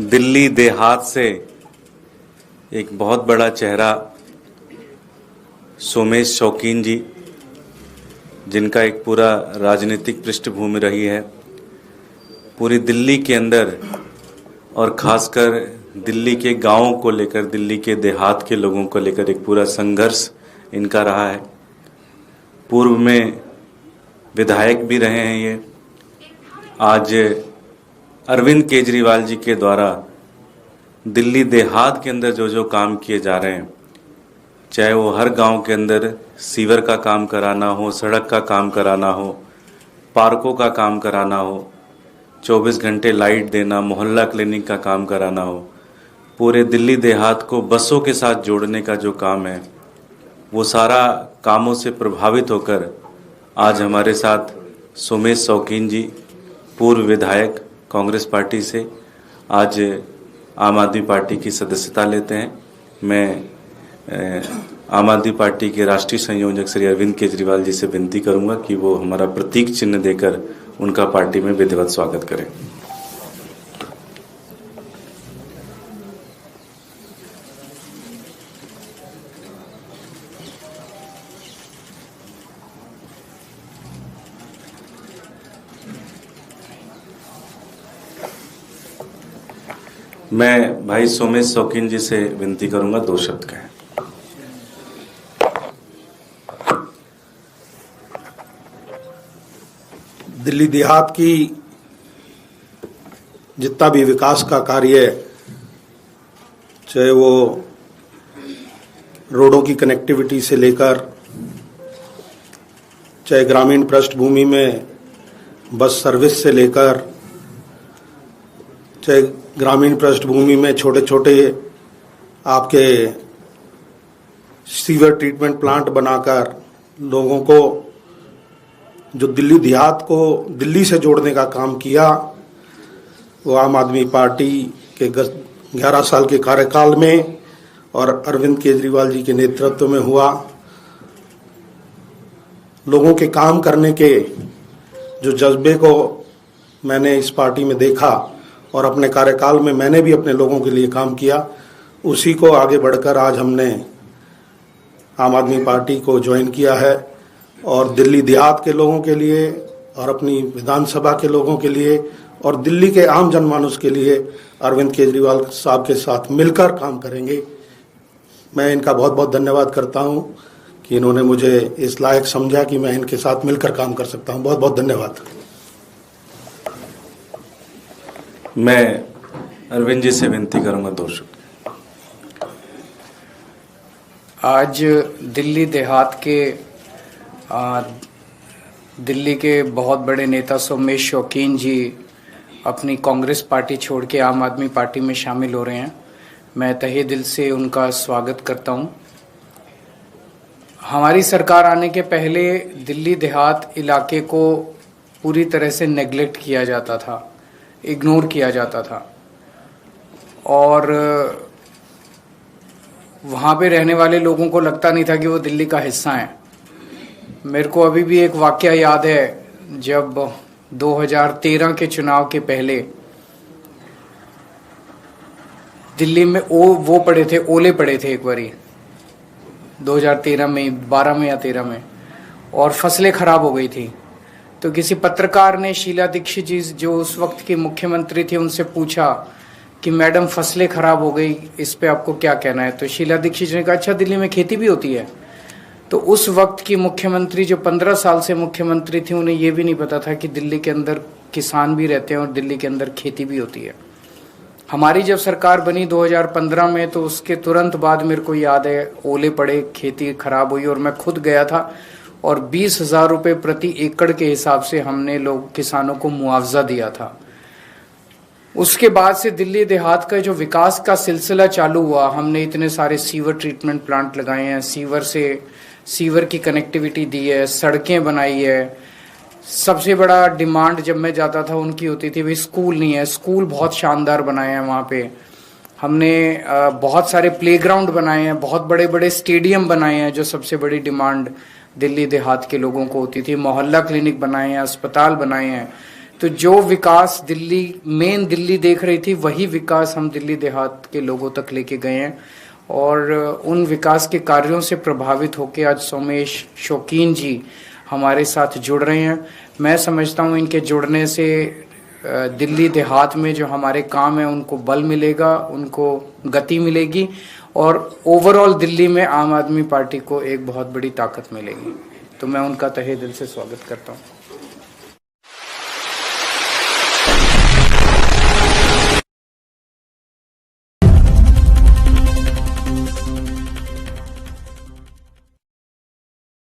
दिल्ली देहात से एक बहुत बड़ा चेहरा सोमेश शौकीन जी, जिनका एक पूरा राजनीतिक पृष्ठभूमि रही है पूरी दिल्ली के अंदर और खासकर दिल्ली के गांवों को लेकर, दिल्ली के देहात के लोगों को लेकर एक पूरा संघर्ष इनका रहा है। पूर्व में विधायक भी रहे हैं ये। आज अरविंद केजरीवाल जी के द्वारा दिल्ली देहात के अंदर जो जो काम किए जा रहे हैं, चाहे वो हर गांव के अंदर सीवर का काम कराना हो, सड़क का काम कराना हो, पार्कों का काम कराना हो, 24 घंटे लाइट देना, मोहल्ला क्लिनिक का काम कराना हो, पूरे दिल्ली देहात को बसों के साथ जोड़ने का जो काम है, वो सारा कामों से प्रभावित होकर आज हमारे साथ सोमेश शौकीन जी, पूर्व विधायक कांग्रेस पार्टी से, आज आम आदमी पार्टी की सदस्यता लेते हैं। मैं आम आदमी पार्टी के राष्ट्रीय संयोजक श्री अरविंद केजरीवाल जी से विनती करूंगा कि वो हमारा प्रतीक चिन्ह देकर उनका पार्टी में विधिवत स्वागत करें। मैं भाई सोमेश शौकीन जी से विनती करूंगा 2 शब्द कहें। दिल्ली देहात की जितना भी विकास का कार्य है, चाहे वो रोडों की कनेक्टिविटी से लेकर, चाहे ग्रामीण पृष्ठभूमि में बस सर्विस से लेकर, चाहे ग्रामीण पृष्ठभूमि में छोटे छोटे आपके सीवर ट्रीटमेंट प्लांट बनाकर लोगों को, जो दिल्ली देहात को दिल्ली से जोड़ने का काम किया, वो आम आदमी पार्टी के 11 साल के कार्यकाल में और अरविंद केजरीवाल जी के नेतृत्व में हुआ। लोगों के काम करने के जो जज्बे को मैंने इस पार्टी में देखा और अपने कार्यकाल में मैंने भी अपने लोगों के लिए काम किया, उसी को आगे बढ़कर आज हमने आम आदमी पार्टी को ज्वाइन किया है और दिल्ली देहात के लोगों के लिए और अपनी विधानसभा के लोगों के लिए और दिल्ली के आम जनमानस के लिए अरविंद केजरीवाल साहब के साथ मिलकर काम करेंगे। मैं इनका बहुत बहुत धन्यवाद करता हूं कि इन्होंने मुझे इस लायक समझा कि मैं इनके साथ मिलकर काम कर सकता हूं। बहुत बहुत धन्यवाद। मैं अरविंद जी से विनती करूंगा 2 शब्द। आज दिल्ली देहात के दिल्ली के बहुत बड़े नेता सोमेश शौकीन जी अपनी कांग्रेस पार्टी छोड़ के आम आदमी पार्टी में शामिल हो रहे हैं। मैं तहे दिल से उनका स्वागत करता हूं। हमारी सरकार आने के पहले दिल्ली देहात इलाके को पूरी तरह से नेग्लेक्ट किया जाता था, इग्नोर किया जाता था और वहाँ पे रहने वाले लोगों को लगता नहीं था कि वो दिल्ली का हिस्सा हैं। मेरे को अभी भी एक वाकया याद है, जब 2013 के चुनाव के पहले दिल्ली में वो पड़े थे, ओले पड़े थे एक बारी 2013 में, 12 में या 13 में, और फसलें खराब हो गई थी। तो किसी पत्रकार ने शीला दीक्षित जी, जो उस वक्त की मुख्यमंत्री थी, उनसे पूछा कि मैडम फसलें खराब हो गई, इस पे आपको क्या कहना है। तो शीला दीक्षित ने कहा, अच्छा दिल्ली में खेती भी होती है। तो उस वक्त की मुख्यमंत्री, जो 15 साल से मुख्यमंत्री थी, उन्हें ये भी नहीं पता था कि दिल्ली के अंदर किसान भी रहते हैं और दिल्ली के अंदर खेती भी होती है। हमारी जब सरकार बनी 2015 में, तो उसके तुरंत बाद मेरे को याद है ओले पड़े, खेती खराब हुई और मैं खुद गया था और 20,000 रुपये प्रति एकड़ के हिसाब से हमने लोग किसानों को मुआवजा दिया था। उसके बाद से दिल्ली देहात का जो विकास का सिलसिला चालू हुआ, हमने इतने सारे सीवर ट्रीटमेंट प्लांट लगाए हैं, सीवर की कनेक्टिविटी दी है, सड़कें बनाई है। सबसे बड़ा डिमांड जब मैं जाता था उनकी होती थी, भाई स्कूल नहीं है, स्कूल बहुत शानदार बनाए हैं वहाँ पे। हमने बहुत सारे प्लेग्राउंड बनाए हैं, बहुत बड़े बड़े स्टेडियम बनाए हैं, जो सबसे बड़ी डिमांड दिल्ली देहात के लोगों को होती थी। मोहल्ला क्लिनिक बनाए हैं, अस्पताल बनाए हैं, तो जो विकास दिल्ली देख रही थी, वही विकास हम दिल्ली देहात के लोगों तक लेके गए हैं। और उन विकास के कार्यों से प्रभावित होकर आज सोमेश शौकीन जी हमारे साथ जुड़ रहे हैं। मैं समझता हूं इनके जुड़ने से दिल्ली देहात में जो हमारे काम है उनको बल मिलेगा, उनको गति मिलेगी और ओवरऑल दिल्ली में आम आदमी पार्टी को एक बहुत बड़ी ताकत मिलेगी। तो मैं उनका तहे दिल से स्वागत करता हूं।